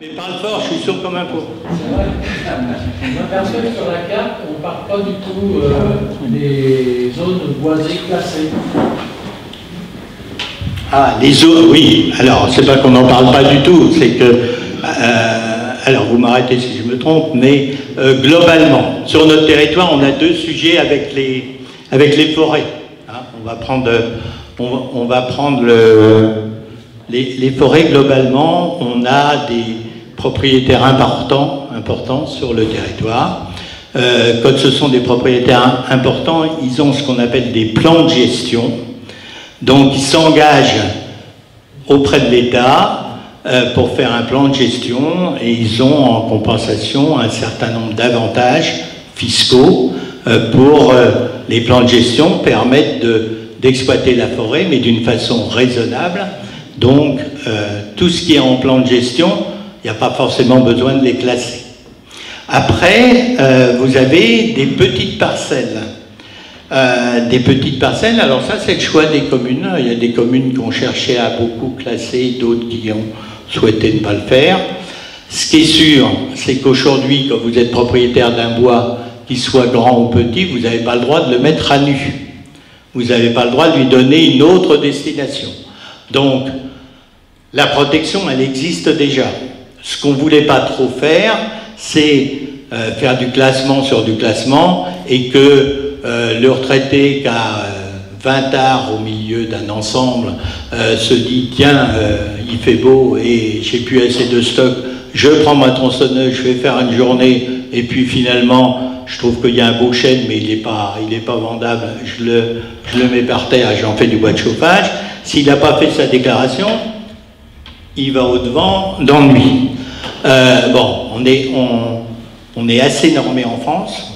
Mais parle fort, je suis sourd comme un pot. C'est vrai. On aperçoit que sur la carte, on ne parle pas du tout des zones boisées classées. Ah, les zones, oui. Alors, c'est pas qu'on n'en parle pas du tout, c'est que... alors, vous m'arrêtez si je me trompe, mais globalement, sur notre territoire, on a deux sujets avec les forêts. Hein, on va prendre les forêts, globalement, on a des propriétaires importants sur le territoire. Quand ce sont des propriétaires importants, ils ont ce qu'on appelle des plans de gestion. Donc, ils s'engagent auprès de l'État pour faire un plan de gestion et ils ont en compensation un certain nombre d'avantages fiscaux pour les plans de gestion permettent d'exploiter la forêt, mais d'une façon raisonnable. Donc, tout ce qui est en plan de gestion, il n'y a pas forcément besoin de les classer. Après, vous avez des petites parcelles. Alors ça, c'est le choix des communes. Il y a des communes qui ont cherché à beaucoup classer, d'autres qui ont souhaité ne pas le faire. Ce qui est sûr, c'est qu'aujourd'hui, quand vous êtes propriétaire d'un bois, qu'il soit grand ou petit, vous n'avez pas le droit de le mettre à nu. Vous n'avez pas le droit de lui donner une autre destination. Donc, la protection, elle existe déjà. Ce qu'on ne voulait pas trop faire, c'est faire du classement sur du classement et que le retraité qui a 20 arts au milieu d'un ensemble se dit tiens, il fait beau et j'ai plus assez de stock, je prends ma tronçonneuse, je vais faire une journée et puis finalement je trouve qu'il y a un beau chêne mais il n'est pas vendable, je le mets par terre et j'en fais du bois de chauffage. S'il n'a pas fait sa déclaration, il va au-devant d'ennui. Bon, on est assez normé en France,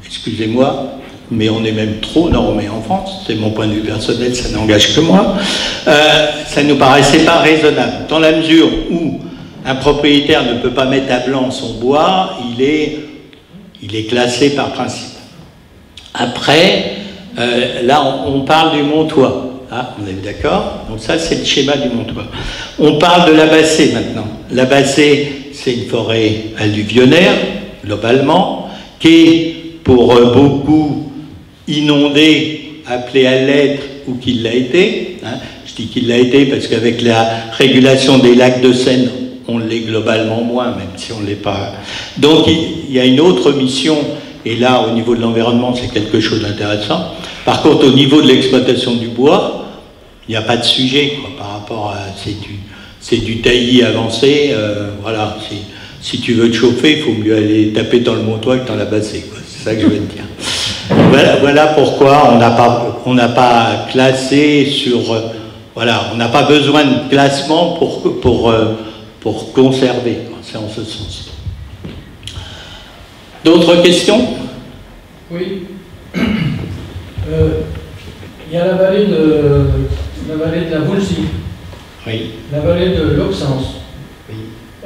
excusez-moi, mais on est même trop normé en France, c'est mon point de vue personnel, ça n'engage que moi. Ça ne nous paraissait pas raisonnable, dans la mesure où un propriétaire ne peut pas mettre à blanc son bois, il est classé par principe. Après, là on parle du montois. Ah, on est d'accord? Donc ça, c'est le schéma du montois. On parle de la Bassée maintenant. La Bassée, c'est une forêt alluvionnaire, globalement, qui est pour beaucoup inondée, appelée à l'être ou qu'il l'a été. Hein. Je dis qu'il l'a été parce qu'avec la régulation des lacs de Seine, on l'est globalement moins, même si on ne l'est pas. Donc il y a une autre mission, et là, au niveau de l'environnement, c'est quelque chose d'intéressant. Par contre, au niveau de l'exploitation du bois, il n'y a pas de sujet, quoi, par rapport à... C'est du taillis avancé, voilà. Si tu veux te chauffer, il faut mieux aller taper dans le montois que dans la Bassée, quoi. C'est ça que je veux te dire. Voilà pourquoi on n'a pas classé sur... voilà, on n'a pas besoin de classement pour conserver, quoi. C'est en ce sens. D'autres questions? Oui. Il y a la vallée de la Voulzie, oui. La vallée de l'Auxance. Oui.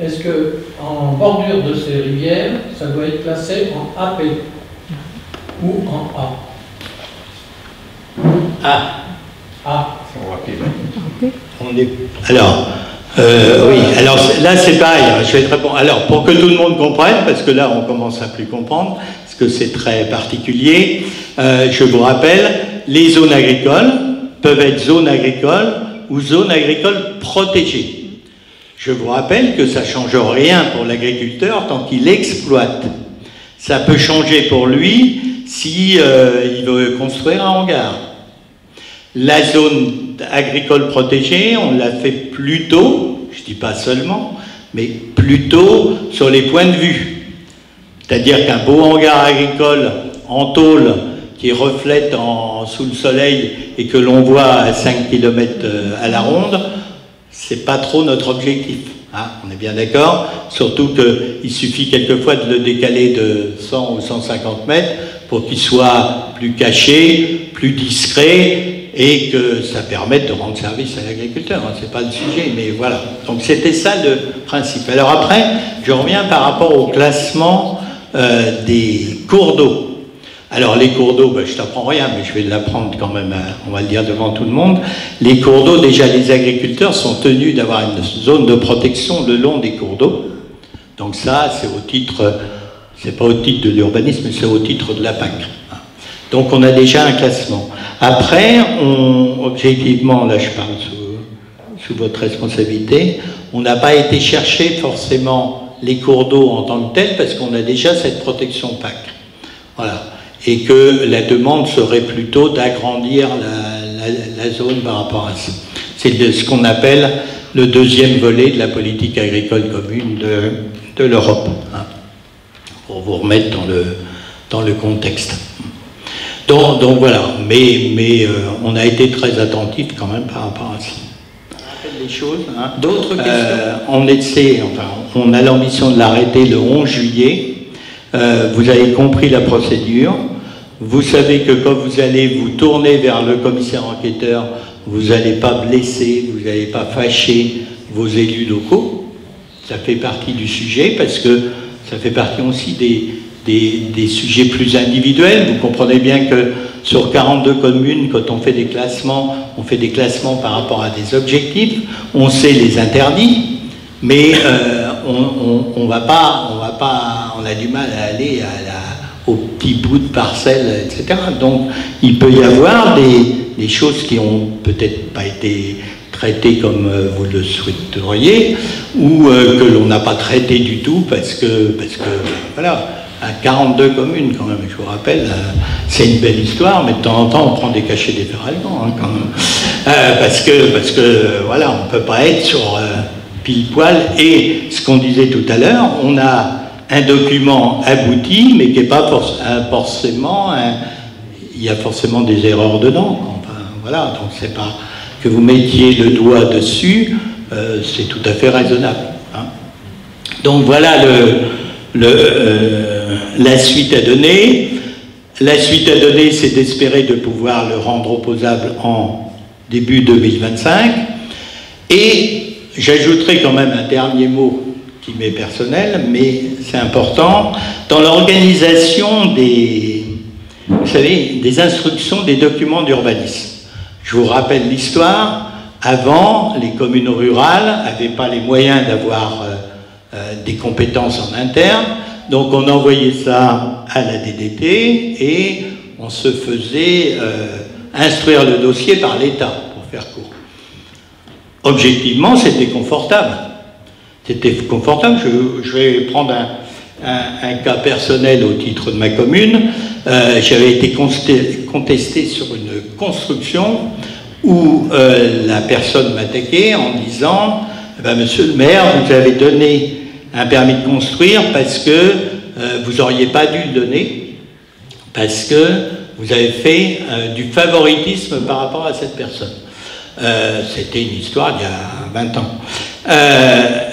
Est-ce qu'en bordure de ces rivières, ça doit être classé en AP ou en A? A. On est... Alors, oui, alors là c'est pareil, je vais te répondre. Alors, pour que tout le monde comprenne, parce que là on commence à plus comprendre, parce que c'est très particulier, je vous rappelle, les zones agricoles peuvent être zones agricoles ou zones agricoles protégées. Je vous rappelle que ça ne change rien pour l'agriculteur tant qu'il exploite. Ça peut changer pour lui si il veut construire un hangar. La zone agricole protégée, on l'a fait plutôt, je ne dis pas seulement, mais plutôt sur les points de vue. C'est-à-dire qu'un beau hangar agricole en tôle qui reflète sous le soleil et que l'on voit à 5 km à la ronde, c'est pas trop notre objectif. Hein, on est bien d'accord? Surtout qu'il suffit quelquefois de le décaler de 100 ou 150 mètres pour qu'il soit plus caché, plus discret et que ça permette de rendre service à l'agriculteur. Hein, c'est pas le sujet, mais voilà. Donc c'était ça le principe. Alors après, je reviens par rapport au classement des cours d'eau. Alors les cours d'eau, ben, je t'apprends rien, mais je vais l'apprendre quand même, on va le dire devant tout le monde. Les cours d'eau, déjà les agriculteurs sont tenus d'avoir une zone de protection le long des cours d'eau. Donc ça, c'est au titre, c'est pas au titre de l'urbanisme, c'est au titre de la PAC. Donc on a déjà un classement. Après, objectivement, là je parle sous votre responsabilité, on n'a pas été chercher forcément les cours d'eau en tant que tels parce qu'on a déjà cette protection PAC. Voilà. Et que la demande serait plutôt d'agrandir la zone par rapport à ça. C'est ce qu'on appelle le deuxième volet de la politique agricole commune de l'Europe, hein, pour vous remettre dans le contexte. Donc voilà, mais on a été très attentif quand même par rapport à ça. Les choses, hein. D'autres questions? On a l'ambition de l'arrêter le 11 juillet. Vous avez compris la procédure. Vous savez que quand vous allez vous tourner vers le commissaire enquêteur, vous n'allez pas blesser, vous n'allez pas fâcher vos élus locaux. Ça fait partie du sujet parce que ça fait partie aussi des sujets plus individuels. Vous comprenez bien que sur 42 communes, quand on fait des classements par rapport à des objectifs, on sait les interdits, mais on a du mal à aller aux petits bouts de parcelles, etc. Donc il peut y avoir des choses qui ont peut-être pas été traitées comme vous le souhaiteriez, ou que l'on n'a pas traité du tout parce que voilà. À 42 communes, quand même, je vous rappelle, c'est une belle histoire, mais de temps en temps, on prend des cachets des Feralgans, hein, quand même. Parce que, voilà, on ne peut pas être sur pile-poil. Et ce qu'on disait tout à l'heure, on a un document abouti, mais qui n'est pas forcément... il y a forcément des erreurs dedans. Enfin, voilà, donc c'est pas... Que vous mettiez le doigt dessus, c'est tout à fait raisonnable. Hein. Donc voilà la suite à donner. La suite à donner, c'est d'espérer de pouvoir le rendre opposable en début 2025. Et j'ajouterai quand même un dernier mot qui m'est personnel, mais c'est important. Dans l'organisation vous savez, des instructions des documents d'urbanisme. Je vous rappelle l'histoire. Avant, les communes rurales n'avaient pas les moyens d'avoir des compétences en interne. Donc on envoyait ça à la DDT et on se faisait instruire le dossier par l'État, pour faire court. Objectivement, c'était confortable. C'était confortable. Je vais prendre un cas personnel au titre de ma commune. J'avais été contesté sur une construction où la personne m'attaquait en disant « Monsieur le maire, vous avez donné un permis de construire parce que vous n'auriez pas dû le donner, parce que vous avez fait du favoritisme par rapport à cette personne. » C'était une histoire il y a 20 ans.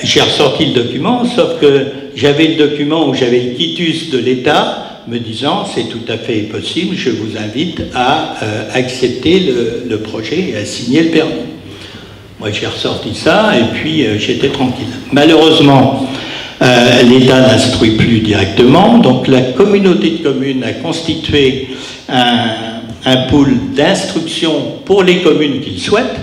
J'ai ressorti le document, sauf que j'avais le document où j'avais le quitus de l'État me disant « c'est tout à fait possible, je vous invite à accepter le projet et à signer le permis ». Moi j'ai ressorti ça et puis j'étais tranquille. Malheureusement, l'État n'instruit plus directement, donc la communauté de communes a constitué un pool d'instruction pour les communes qui le souhaitent.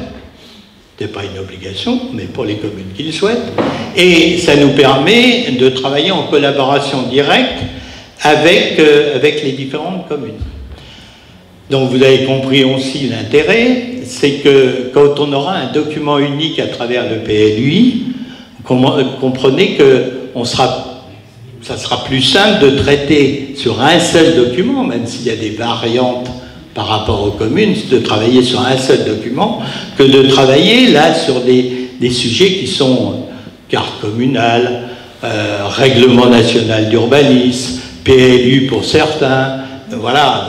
Ce n'est pas une obligation, mais pour les communes qui le souhaitent. Et ça nous permet de travailler en collaboration directe avec les différentes communes. Donc vous avez compris aussi l'intérêt, c'est que quand on aura un document unique à travers le PLUI, comprenez que ça sera plus simple de traiter sur un seul document, même s'il y a des variantes par rapport aux communes, de travailler sur un seul document, que de travailler là sur des sujets qui sont carte communale, règlement national d'urbanisme, PLU pour certains, voilà,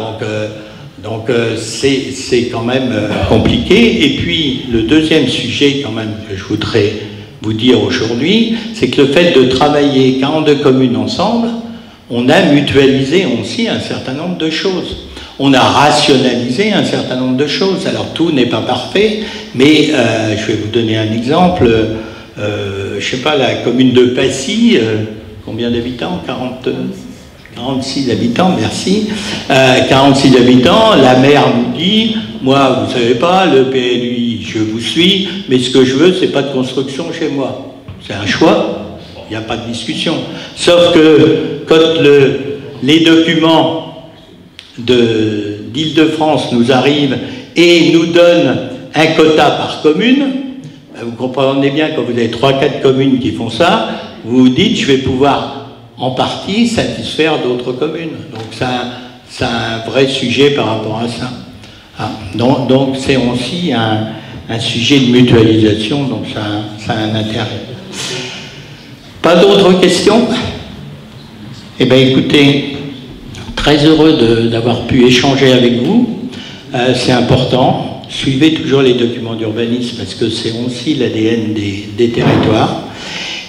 donc c'est quand même compliqué. Et puis le deuxième sujet quand même que je voudrais vous dire aujourd'hui, c'est que le fait de travailler 42 communes ensemble, on a mutualisé aussi un certain nombre de choses. On a rationalisé un certain nombre de choses. Alors tout n'est pas parfait, mais je vais vous donner un exemple. Je ne sais pas, la commune de Passy, combien d'habitants? 46 habitants, merci. 46 habitants, la maire nous dit, moi, vous savez pas, le PLUI, je vous suis, mais ce que je veux, c'est pas de construction chez moi. C'est un choix. il n'y a pas de discussion. Sauf que quand les documents d'Île-de-France nous arrivent et nous donnent un quota par commune, ben vous comprenez bien, quand vous avez 3-4 communes qui font ça, vous vous dites, je vais pouvoir en partie satisfaire d'autres communes. Donc c'est un vrai sujet par rapport à ça. Ah, donc c'est aussi un sujet de mutualisation, donc ça a un intérêt. Pas d'autres questions? Eh bien écoutez, très heureux d'avoir pu échanger avec vous. C'est important. Suivez toujours les documents d'urbanisme parce que c'est aussi l'ADN des territoires.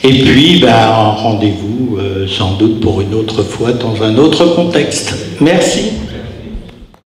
Et puis, rendez-vous sans doute pour une autre fois dans un autre contexte. Merci.